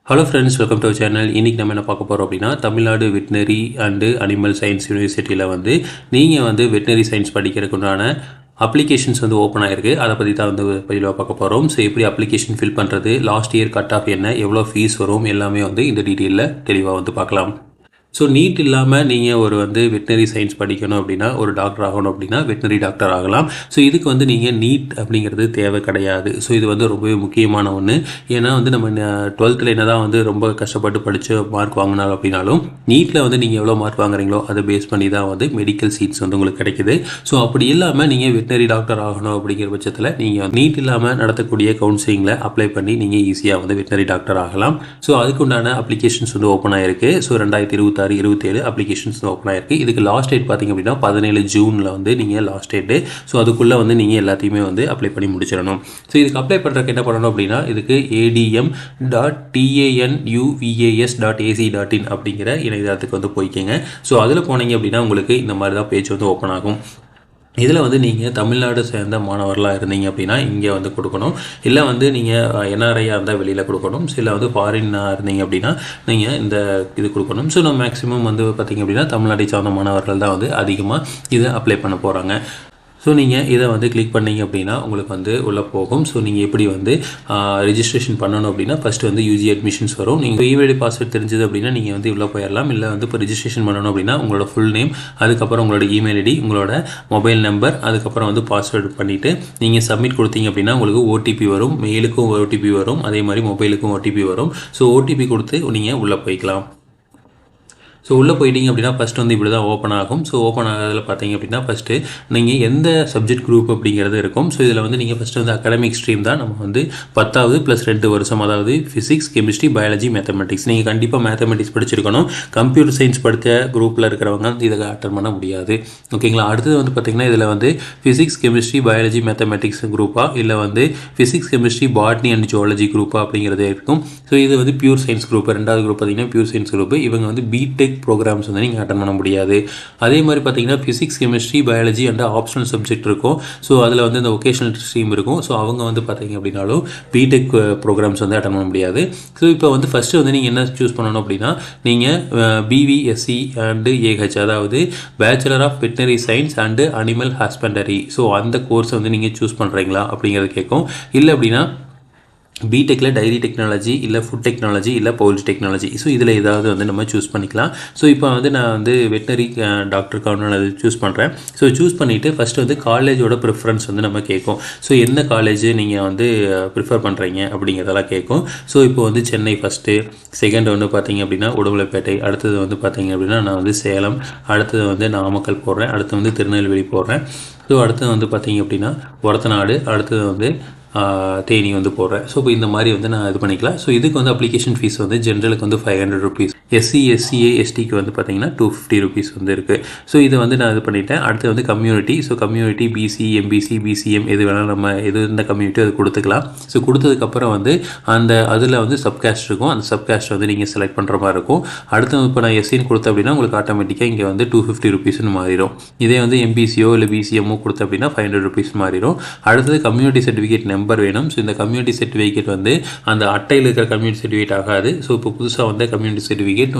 Hello friends, welcome to channel. இன்றைக்கி நம்ம என்ன பார்க்க போகிறோம் அப்படின்னா, Tamil Nadu veterinary and animal science யூனிவர்சிட்டியில் நீங்கள் வெட்டினரி சயின்ஸ் படிக்கிறதுக்குண்டான அப்ளிகேஷன்ஸ் ஓப்பன் ஆகிருக்கு. அதை பற்றி தான் பதிலாக பார்க்க போகிறோம். ஸோ எப்படி அப்ளிகேஷன் ஃபில் பண்ணுறது, லாஸ்ட் இயர் கட் ஆஃப் என்ன, எவ்வளோ ஃபீஸ் வரும், எல்லாமே இந்த டீட்டெயிலில் தெளிவாக பார்க்கலாம். ஸோ நீட் இல்லாமல் நீங்கள் ஒரு வெட்டினரி சயின்ஸ் படிக்கணும் அப்படின்னா, ஒரு டாக்டர் ஆகணும் அப்படின்னா வெட்டினரி டாக்டர் ஆகலாம். ஸோ இதுக்கு நீங்கள் நீட் அப்படிங்கிறது தேவை கிடையாது. ஸோ இது ரொம்பவே முக்கியமான ஒன்று. ஏன்னா நம்ம 12th என்ன தான் ரொம்ப கஷ்டப்பட்டு படித்து மார்க் வாங்கினாலும் அப்படின்னாலும், நீட்டில் நீங்கள் எவ்வளோ மார்க் வாங்குறீங்களோ அதை பேஸ் பண்ணி தான் மெடிக்கல் சீட்ஸ் உங்களுக்கு கிடைக்குது. ஸோ அப்படி இல்லாமல் நீங்கள் வெட்டினரி டாக்டர் ஆகணும் அப்படிங்கிற பட்சத்தில் நீங்கள் நீட் இல்லாமல் நடத்தக்கூடிய கவுன்சிலிங்கில் அப்ளை பண்ணி நீங்கள் ஈஸியாக வெட்டினரி டாக்டர் ஆகலாம். ஸோ அதுக்குண்டான அப்ளிகேஷன்ஸ் ஓப்பன் ஆகிருக்கு. ஸோ 2026-27 அப்ளிகேஷன்ஸ் ஓப்பன் ஆகிருக்கு. இதுக்கு லாஸ்ட் டேட் பார்த்திங்க அப்படின்னா 17 ஜூனில் நீங்கள் லாஸ்ட் டேட்டு. ஸோ அதுக்குள்ளே நீங்கள் எல்லாத்தையுமே அப்ளை பண்ணி முடிச்சிடணும். ஸோ இதுக்கு அப்ளை பண்ணுறதுக்கு என்ன பண்ணணும் அப்படின்னா, இதுக்கு adm.tanuvas.ac.in அப்படிங்கிற இணையதளத்துக்கு போய்க்கிங்க. ஸோ அதில் போனீங்க அப்படின்னா உங்களுக்கு இந்த மாதிரி தான் பேஜ் ஓப்பன் ஆகும். இதில் நீங்கள் தமிழ்நாடு சேர்ந்த மாணவர்களாக இருந்தீங்க அப்படின்னா இங்கே கொடுக்கணும். இல்லை நீங்கள் என்ஆர்ஐயாக இருந்தால் வெளியில் கொடுக்கணும். சில ஃபாரினாக இருந்தீங்க அப்படின்னா நீங்கள் இந்த இது கொடுக்கணும். ஸோ நம்ம மேக்ஸிமம் பார்த்திங்க அப்படின்னா தமிழ்நாட்டை சார்ந்த மாணவர்கள் தான் அதிகமாக இதை அப்ளை பண்ண போகிறாங்க. ஸோ நீங்கள் இதை கிளிக் பண்ணிங்க அப்படின்னா உங்களுக்கு உள்ளே போகும். ஸோ நீங்கள் எப்படி ரிஜிஸ்ட்ரேஷன் பண்ணணும் அப்படின்னா, ஃபஸ்ட்டு யூஜி அட்மிஷன்ஸ் வரும். நீங்கள் இமெயில் பாஸ்வேர்ட் தெரிஞ்சது அப்படின்னா நீங்கள் உள்ளே போயிடலாம். இல்லை இப்போ ரிஜிஸ்ட்ரேஷன் பண்ணணும் அப்படின்னா உங்களோட ஃபுல் நேம், அதுக்கப்புறம் உங்களோட இமெயில் ஐடி, உங்களோட மொபைல் நம்பர், அதுக்கப்புறம் பாஸ்வேர்டு பண்ணிவிட்டு நீங்கள் சப்மிட் கொடுத்தீங்க அப்படின்னா உங்களுக்கு ஓடிபி வரும். மெயிலுக்கும் ஓடிபி வரும், அதே மாதிரி மொபைலுக்கும் ஓடிபி வரும். ஸோ ஓடிபி கொடுத்து நீங்கள் உள்ளே போய்க்கலாம். ஸோ உள்ளே போயிட்டீங்க அப்படின்னா ஃபஸ்ட்டு இப்படி தான் ஓப்பன் ஆகும். ஸோ ஓப்பன் ஆகிறதுல பார்த்தீங்க அப்படின்னா ஃபஸ்ட்டு நீங்கள் எந்த சப்ஜெக்ட் குரூப் அப்படிங்கிறது இருக்கும். ஸோ இதில் நீங்கள் ஃபஸ்ட்டு அகாடமிக் ஸ்ட்ரீம் தான். நம்ம 10வது + 2 வருஷம், அதாவது ஃபிசிக்ஸ், கெமிஸ்ட்ரி, பயாலஜி, மேத்தமெட்டிக்ஸ். நீங்கள் கண்டிப்பாக மேத்தமெட்டிக்ஸ் படிச்சிருக்கணும். கம்ப்யூட்டர் சயின்ஸ் படித்த குரூப்பில் இருக்கிறவங்க இதை அட்டன் பண்ண முடியாது. ஓகேங்களா. அடுத்தது பார்த்தீங்கன்னா இதில் ஃபிசிக்ஸ், கெமிஸ்ட்ரி, பயாலஜி, மேத்தமெட்டிக்ஸ் குரூப்பாக, இல்லை physics, chemistry, botany and zoology குரூப்பாக அப்படிங்கிறது இருக்கும். ஸோ இது பியூர் சயின்ஸ் குரூப். ரெண்டாவது குரூப் பார்த்தீங்கன்னா பியூர் சயின்ஸ் குரூப். இவங்க பிடெக் ப்ரோக்ராம்ஸ் நீங்கள் அட்டன் பண்ண முடியாது. அதே மாதிரி பார்த்தீங்கன்னா physics, chemistry, biology and optional subject இருக்கும். ஸோ அதில் இந்த வொகேஷனல் ஸ்ட்ரீம் இருக்கும். ஸோ அவங்க பார்த்தீங்க அப்படின்னாலும் பிடெக் ப்ரோக்ராம்ஸ் அட்டன் பண்ண முடியாது. ஸோ இப்போ ஃபஸ்ட்டு நீங்கள் என்ன சூஸ் பண்ணணும் அப்படின்னா, நீங்கள் பிவிஎஸ்சி அண்டு ஏஹெச், அதாவது bachelor of veterinary science and animal husbandry, so அந்த கோர்ஸ் நீங்கள் சூஸ் பண்ணுறீங்களா அப்படிங்கிறது கேட்கும். இல்லை அப்படின்னா பிடெக்கில் டைரி டெக்னாலஜி, இல்லை ஃபுட் டெக்னாலஜி, இல்லை பவுல்ட்ரி டெக்னாலஜி. ஸோ இதில் ஏதாவது நம்ம சூஸ் பண்ணிக்கலாம். ஸோ இப்போ நான் வெட்டினரி டாக்டருக்கான அது சூஸ் பண்ணுறேன். ஸோ சூஸ் பண்ணிவிட்டு ஃபஸ்ட்டு காலேஜோட ப்ரிஃபரன்ஸ் நம்ம கேட்கும். ஸோ எந்த காலேஜ் நீங்கள் ப்ரிஃபர் பண்ணுறீங்க அப்படிங்கிறதெல்லாம் கேட்கும். ஸோ இப்போ சென்னை ஃபஸ்ட்டு, செகண்ட் பார்த்தீங்க அப்படின்னா உடுமலைப்பேட்டை, அடுத்தது பார்த்தீங்க அப்படின்னா நான் சேலம், அடுத்தது நாமக்கல் போடுறேன், அடுத்து திருநெல்வேலி போடுறேன். ஸோ அடுத்தது பார்த்தீங்க அப்படின்னா ஒரத்தநாடு, அடுத்தது தேனி போடுறேன். ஸோ இப்போ இந்த மாதிரி நான் இது பண்ணிக்கலாம். ஸோ இதுக்கு அப்ளிகேஷன் ஃபீஸ் ஜென்ரலுக்கு 500 ருபீஸ், எஸ்சி, எஸ்சிஏ, எஸ்டிக்கு பார்த்தீங்கன்னா 250 ருபீஸ் இருக்குது. ஸோ இதை நான் இது பண்ணிட்டேன். அடுத்து community. So community BC, MBC, BCM எது வேணாலும் நம்ம எது இந்த கம்யூனிட்டி அது கொடுத்துக்கலாம். ஸோ கொடுத்ததுக்கப்புறம் அந்த அதில் சப்காஸ்ட் இருக்கும். அந்த சப்காஸ்ட் நீங்கள் செலக்ட் பண்ணுற மாதிரி இருக்கும். அடுத்து இப்போ நான் எஸ்சின்னு கொடுத்தேன் அப்படின்னா உங்களுக்கு ஆட்டோமேட்டிக்காக இங்கே 250 ருபீஸ்னு மாறிடும். இதே எம்பிசியோ இல்லை பிசிஎம்மோ கொடுத்தேன் அப்படின்னா 500 ருபீஸ் மாறிடும். அடுத்தது கம்யூனிட்டி சர்டிஃபிகேட் நம்பர் வேணும். ஸோ இந்த கம்யூனிட்டி சர்டிஃபிகேட் அந்த அட்டையில் இருக்கிற கம்யூனிட்டி சர்டிஃபிகேட் ஆகாது. ஸோ இப்போ புதுசாக கம்யூனிட்டி சர்டிஃபிகேட்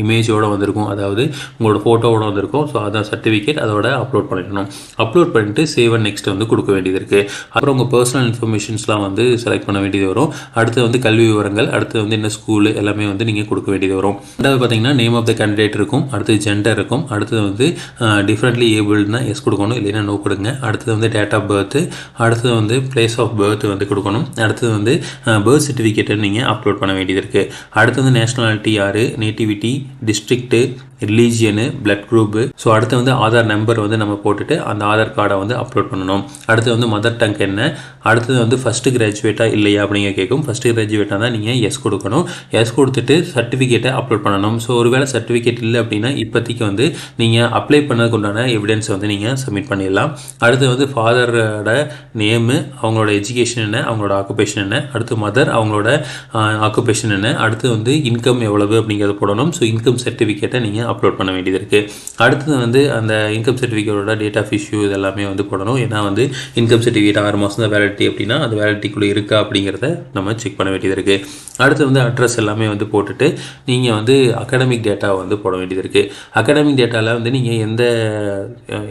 இமேஜோடு வந்திருக்கும், அதாவது உங்களோட ஃபோட்டோவோட வந்திருக்கும். ஸோ அதான் சர்டிஃபிகேட், அதோட அப்லோட் பண்ணிடணும். அப்லோட் பண்ணிட்டு சேவ் அண்ட் நெக்ஸ்ட் கொடுக்க வேண்டியது இருக்குது. அப்புறம் உங்கள் பர்சனல் இன்ஃபர்மேஷன்ஸ்லாம் செலக்ட் பண்ண வேண்டியது வரும். அடுத்து கல்வி விவரங்கள், அடுத்து என்ன ஸ்கூலு, எல்லாமே நீங்கள் கொடுக்க வேண்டியது வரும். ரெண்டாவது பார்த்தீங்கன்னா நேம் ஆஃப் த கேண்டிடேட் இருக்கும், அடுத்து ஜெண்டர் இருக்கும், அடுத்தது டிஃப்ரெண்ட்லி ஏபிள்னா எஸ் கொடுக்கணும், இல்லைன்னா நோ கொடுங்க. அடுத்தது டேட் ஆஃப் பர்த், அடுத்தது பிளேஸ் ஆஃப் பர்த் கொடுக்கணும். அடுத்தது பர்த் சர்டிஃபிகேட்டை நீங்கள் அப்லோட் பண்ண வேண்டியது இருக்குது. அடுத்தது நேஷனாலிட்டி யார், nativity, district, religion, blood group. So அடுத்து ஆதார் நம்பர் நம்ம போட்டுட்டு அந்த ஆதார் கார்டை அப்லோட் பண்ணணும். அடுத்து மதர் டங் என்ன, அடுத்தது ஃபஸ்ட்டு கிராஜுவேட்டாக இல்லையா அப்படிங்க கேட்கும். ஃபஸ்ட்டு கிராஜுவேட்டாக தான் நீங்கள் எஸ் கொடுக்கணும். எஸ் கொடுத்துட்டு சர்டிஃபிகேட்டை அப்லோட் பண்ணணும். ஸோ ஒருவேளை சர்டிஃபிகேட் இல்லை அப்படின்னா இப்போதைக்கு நீங்கள் அப்ளை பண்ணதுக்கு உண்டான எவிடன்ஸ் நீங்கள் சப்மிட் பண்ணிடலாம். அடுத்து ஃபாதரோட நேமு, அவங்களோட எஜுகேஷன் என்ன, அவங்களோட ஆக்குபேஷன் என்ன, அடுத்து மதர் அவங்களோட ஆக்குபேஷன் என்ன, அடுத்து இன்கம் எவ்வளவு அப்படிங்கிறத போடணும். ஸோ இன்கம் சர்டிஃபிகேட்டை நீங்கள் நீங்கள் அப்லோட் பண்ண வேண்டியது இருக்குது. அடுத்தது வந்து அந்த இன்கம் சர்டிஃபிகேட்டோட டேட் ஆஃப் இஷ்யூ இதெல்லாமே வந்து போடணும். ஏன்னா வந்து இன்கம் சர்டிஃபிகேட் 6 மாதம் தான் வேலிடிட்டி அப்படின்னா அந்த வேலிடிட்டிக்குள்ளே இருக்கா அப்படிங்கிறத நம்ம செக் பண்ண வேண்டியது இருக்குது. அடுத்து வந்து அட்ரஸ் எல்லாமே வந்து போட்டுட்டு நீங்கள் வந்து அகாடமிக் டேட்டாவை வந்து போட வேண்டியது இருக்குது. அகாடமிக் டேட்டாவில் வந்து நீங்கள் எந்த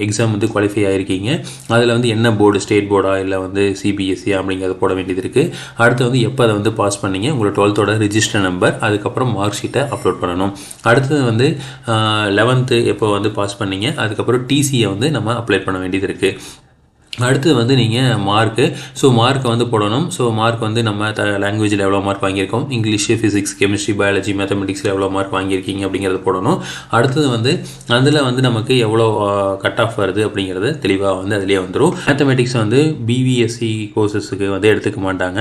எக்ஸாம் வந்து குவாலிஃபை ஆகிருக்கீங்க, அதில் வந்து என்ன போர்டு, ஸ்டேட் போர்டா இல்லை வந்து சிபிஎஸ்சி அப்படிங்கிறத போட வேண்டியது இருக்குது. அடுத்து வந்து எப்போ அதை வந்து பாஸ் பண்ணீங்க, உங்களோட 12th ரிஜிஸ்டர் நம்பர், அதுக்கப்புறம் மார்க் ஷீட்டை அப்லோட் பண்ணணும். அடுத்தது வந்து 11th எப்போ வந்து பாஸ் பண்ணீங்க, அதுக்கப்புறம் டிசியை வந்து நம்ம அப்ளை பண்ண வேண்டியது இருக்குது. அடுத்தது வந்து நீங்கள் மார்க்கு, ஸோ மார்க்கை வந்து போடணும். ஸோ மார்க் வந்து நம்ம லாங்குவேஜில் எவ்வளோ மார்க் வாங்கியிருக்கோம், இங்கிலீஷு, ஃபிசிக்ஸ், கெமிஸ்ட்ரி, பயாலஜி, மேத்தமெட்டிக்ஸில் எவ்வளோ மார்க் வாங்கியிருக்கீங்க அப்படிங்கிறத போடணும். அடுத்தது வந்து அதில் வந்து நமக்கு எவ்வளோ கட் ஆஃப் வருது அப்படிங்கிறது தெளிவாக வந்து அதிலே வந்துடும். மேத்தமெட்டிக்ஸ் வந்து பிவிஎஸ்சி கோர்சஸுக்கு வந்து எடுத்துக்க மாட்டாங்க,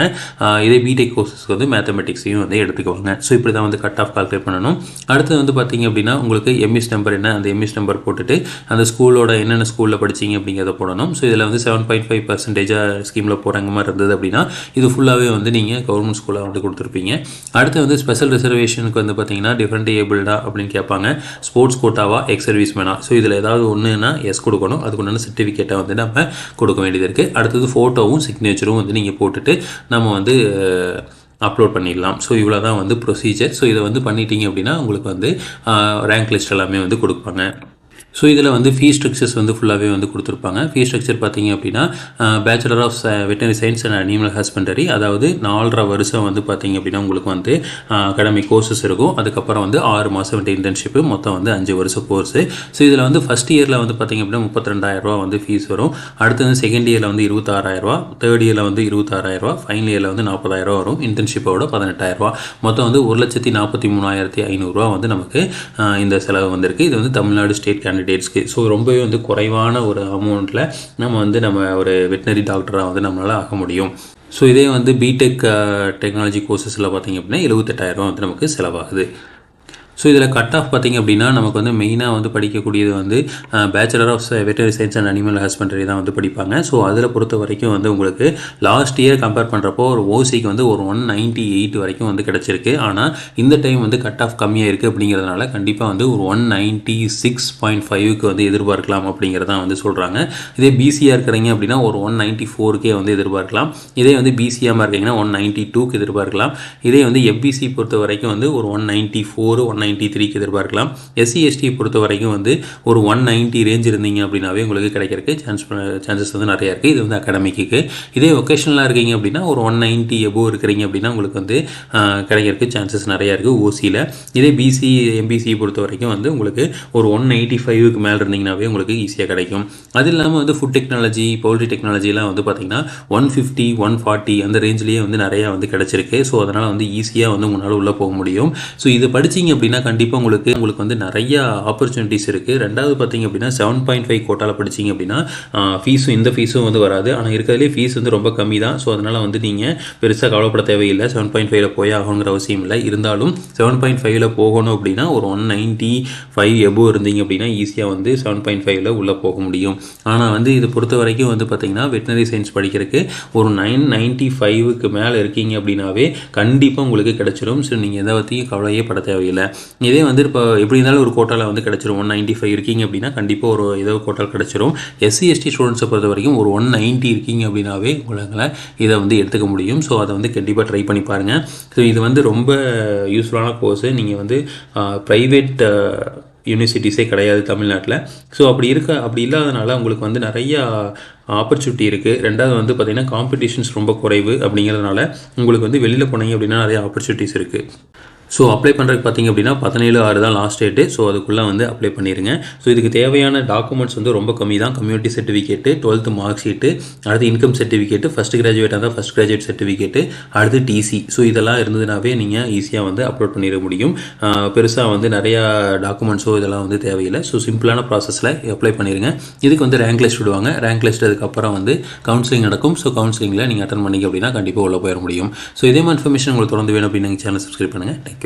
இதே பிடெக் கோர்சஸ்க்கு வந்து மேத்தமெட்டிக்ஸையும் வந்து எடுத்துக்குவாங்க. ஸோ இப்படி தான் வந்து கட் ஆஃப் கால்குலேட் பண்ணணும். அடுத்தது வந்து பார்த்திங்க அப்படின்னா உங்களுக்கு எம்இஸ் நம்பர் என்ன, அந்த எம்இஸ் நம்பர் போட்டுட்டு அந்த ஸ்கூலோட என்னென்ன ஸ்கூலில் படிச்சிங்க அப்படிங்கிறத போடணும். ஸோ இதில் வந்து 7.5% ஸ்கீமில் போகிறாங்க மாதிரி இருந்தது அப்படின்னா இது ஃபுல்லாகவே வந்து நீங்கள் கவர்மெண்ட் ஸ்கூலில் வந்து கொடுத்துருப்பீங்க. அடுத்து வந்து ஸ்பெஷல் ரிசர்வேஷனுக்கு வந்து பார்த்தீங்கன்னா டிஃப்ரெண்ட் ஏபிள்டா அப்படின்னு கேட்பாங்க, ஸ்போர்ட்ஸ் கோட்டாவா, எக்ஸ் சர்வீஸ் மேனா. ஸோ இதில் ஏதாவது ஒன்றுனா எஸ் கொடுக்கணும், அதுக்கு ஒன்று சர்டிஃபிகேட்டை வந்து நம்ம கொடுக்க வேண்டியது இருக்குது. அடுத்தது ஃபோட்டோவும் சிக்னேச்சரும் வந்து நீங்கள் போட்டுட்டு நம்ம வந்து அப்லோட் பண்ணிடலாம். ஸோ இவ்வளோ தான் வந்து ப்ரொசீஜர். ஸோ இதை வந்து பண்ணிட்டீங்க அப்படின்னா உங்களுக்கு வந்து ரேங்க் லிஸ்ட் எல்லாமே வந்து கொடுப்பாங்க. ஸோ இதில் வந்து ஃபீஸ் ஸ்ட்ரக்சர்ஸ் வந்து ஃபுல்லாகவே வந்து கொடுத்துருப்பாங்க. ஃபீஸ் ஸ்ட்ரக்சர் பார்த்தீங்க அப்படின்னா bachelor of veterinary science and animal husbandry, அதாவது 4.5 வருஷம் வந்து பார்த்தீங்க அப்படின்னா உங்களுக்கு வந்து அகாடமிக் கோர்சஸ் இருக்கும். அதுக்கப்புறம் வந்து 6 மாதம் வந்து இன்டர்ன்ஷிப்பு, மொத்தம் வந்து 5 வருஷம் கோர்ஸு. ஸோ இதில் வந்து ஃபஸ்ட் இயரில் வந்து பார்த்தீங்க அப்படின்னா 32,000 வந்து ஃபீஸ் வரும். அடுத்து வந்து செகண்ட் இயரில் வந்து 26,000, தேர்ட் இயரில் வந்து 26,000, ஃபைனல் இயரில் வந்து 40,000 வரும். இன்டர்ன்ஷிப்போட 18,000, மொத்தம் வந்து 1,43,500 வந்து நமக்கு இந்த செலவு வந்திருக்கு. இது வந்து தமிழ்நாடு ஸ்டேட் கேண்டிடேட்ஸ்க்கு. ஸோ ரொம்பவே வந்து குறைவான ஒரு அமௌண்ட்டில் நம்ம ஒரு வெட்டினரி டாக்டராக வந்து நம்மளால் ஆக முடியும். ஸோ இதே வந்து பிடெக் டெக்னாலஜி கோர்சஸில் பார்த்திங்க அப்படின்னா 78,000 வந்து நமக்கு செலவாகுது. ஸோ இதில் கட் ஆஃப் பார்த்திங்க அப்படின்னா நமக்கு வந்து மெயினாக வந்து படிக்கக்கூடியது வந்து bachelor of veterinary science and animal husbandry தான் வந்து படிப்பாங்க. ஸோ அதில் பொறுத்த வரைக்கும் வந்து உங்களுக்கு லாஸ்ட் இயர் கம்பேர் பண்ணுறப்போ ஒரு ஓசிக்கு வந்து ஒரு 198 வரைக்கும் வந்து கிடச்சிருக்கு. ஆனால் இந்த டைம் வந்து கட் ஆஃப் கம்மியாக இருக்குது அப்படிங்கிறதுனால கண்டிப்பாக வந்து ஒரு 196.5க்கு வந்து எதிர்பார்க்கலாம் அப்படிங்கிறதான் வந்து சொல்கிறாங்க. இதே பிசியாக இருக்கிறீங்க அப்படின்னா ஒரு 194க்கே வந்து எதிர்பார்க்கலாம். இதே வந்து பிசிஎம்மாக இருக்கீங்கன்னா 192க்கு எதிர்பார்க்கலாம். இதே வந்து எஃபிசி பொறுத்த வரைக்கும் வந்து ஒரு 194, 193க்கு எதிர்பார்க்கலாம். எஸ்சி எஸ்டி பொறுத்த வரைக்கும் வந்து ஒரு 190 ரேஞ்ச் இருந்தீங்க அப்படின்னாவே உங்களுக்கு கிடைக்கிறதுக்கு சான்சஸ் வந்து நிறையா இருக்குது. இது வந்து அகாடமிக்கு. இதே ஒகேஷனலாக இருக்கீங்க அப்படின்னா ஒரு 190 எபோவ் இருக்கிறீங்க அப்படின்னா உங்களுக்கு வந்து கிடைக்கிறதுக்கு சான்சஸ் நிறையா இருக்குது ஓசியில். இதே பிசி எம்பிசி பொறுத்த வரைக்கும் வந்து உங்களுக்கு ஒரு 185க்கு மேலே இருந்தீங்கன்னாவே உங்களுக்கு ஈஸியாக கிடைக்கும். அது இல்லாமல் வந்து ஃபுட் டெக்னாலஜி, பவுல்ட்ரி டெக்னாலஜிலாம் வந்து பார்த்திங்கன்னா 150, 140 அந்த ரேஞ்சிலேயே வந்து நிறையா வந்து கிடச்சிருக்கு. ஸோ அதனால் வந்து ஈஸியாக வந்து உங்களால் உள்ளே போக முடியும். ஸோ இது படிச்சிங்க அப்படின்னா கண்டிப்பாக உங்களுக்கு வந்து நிறைய ஆப்பர்ச்சுனிட்டிஸ் இருக்குது. ரெண்டாவது பார்த்தீங்க அப்படின்னா 7.5 கோட்டாவில் படிச்சிங்க அப்படின்னா இந்த ஃபீஸும் வந்து வராது. ஆனால் இருக்கிறதுலே ஃபீஸ் வந்து ரொம்ப கம்மி தான். ஸோ அதனால் வந்து நீங்கள் பெருசாக கவலைப்பட தேவையில்லை. 7.5ல் போய் ஆகணுங்கிற அவசியம் இல்லை. இருந்தாலும் 7.5ல் போகணும் அப்படின்னா ஒரு 195 எபோவ் இருந்தீங்க அப்படின்னா ஈஸியாக வந்து 7.5ல் உள்ளே போக முடியும். ஆனால் வந்து இது பொறுத்த வரைக்கும் வந்து பார்த்திங்கன்னா வெட்டினரி சயின்ஸ் படிக்கிறதுக்கு ஒரு 995க்கு மேலே இருக்கீங்க அப்படின்னாவே கண்டிப்பாக உங்களுக்கு கிடச்சிடும். ஸோ நீங்கள் எதை பற்றியும் கவலையே பட தேவையில்லை. இதே வந்து இப்போ எப்படி இருந்தாலும் ஒரு கோட்டாவில் வந்து கிடச்சிரும். 195 இருக்கீங்க அப்படின்னா கண்டிப்பாக ஒரு ஏதோ கோட்டால் கிடச்சிரும். எஸ்சி எஸ்டி ஸ்டூடெண்ட்ஸை பொறுத்த வரைக்கும் ஒரு 190 இருக்கீங்க அப்படின்னாவே உங்களால் இதை வந்து எடுத்துக்க முடியும். ஸோ அதை வந்து கண்டிப்பாக ட்ரை பண்ணி பாருங்கள். ஸோ இது வந்து ரொம்ப யூஸ்ஃபுல்லான கோர்ஸு. நீங்கள் வந்து ப்ரைவேட் யூனிவர்சிட்டிஸே கிடையாது தமிழ்நாட்டில். ஸோ அப்படி இல்லாதனால உங்களுக்கு வந்து நிறையா ஆப்பர்ச்சுனிட்டி இருக்குது. ரெண்டாவது வந்து பார்த்திங்கன்னா காம்படிஷன்ஸ் ரொம்ப குறைவு அப்படிங்கிறதுனால உங்களுக்கு வந்து வெளியில் போனீங்க அப்படின்னா நிறைய ஆப்பர்ச்சுனிட்டிஸ் இருக்குது. ஸோ அப்ளை பண்ணுறதுக்கு பார்த்திங்க அப்படின்னா 17/6 தான் லாஸ்ட் டேட்டு. ஸோ அதுக்குள்ளே வந்து அப்ளை பண்ணிடுங்க. ஸோ இதுக்கு தேவையான டாக்குமெண்ட்ஸ் வந்து ரொம்ப கம்மி தான். Community certificate, 12th mark sheet, அடுத்து இன்கம் சர்டிஃபிகேட்டு, ஃபஸ்ட் கிராஜுவேட்டாக இருந்தால் ஃபஸ்ட் கிராஜுவேட் சர்டிஃபிகேட்டு, அடுத்து டிசி. ஸோ இதெல்லாம் இருந்ததுனாவே நீங்கள் ஈஸியாக வந்து அப்லோட் பண்ணிட முடியும். பெருசாக வந்து நிறையா டாக்குமெண்ட்ஸோ இதெல்லாம் வந்து தேவையில்லை. ஸோ சிம்பிளான ப்ராசஸில் அப்ளை பண்ணிடுங்க. இதுக்கு வந்து ரேங்க் லிஸ்ட் விடுவாங்க. ரேங்க் லிஸ்ட் அதுக்கப்புறம் வந்து கவுன்சிலிங் நடக்கும். ஸோ கவுன்சிலிங்கில் நீங்கள் அட்டன் பண்ணிங்க அப்படின்னா கண்டிப்பாக உள்ள போயிட முடியும். ஸோ இதே மாதிரி இன்ஃபர்மேஷன் உங்களுக்கு தொடர்ந்து வேணும் அப்படின்னு சேனல் சப்ஸ்கிரைப் பண்ணுங்கள். தேங்க்யூ.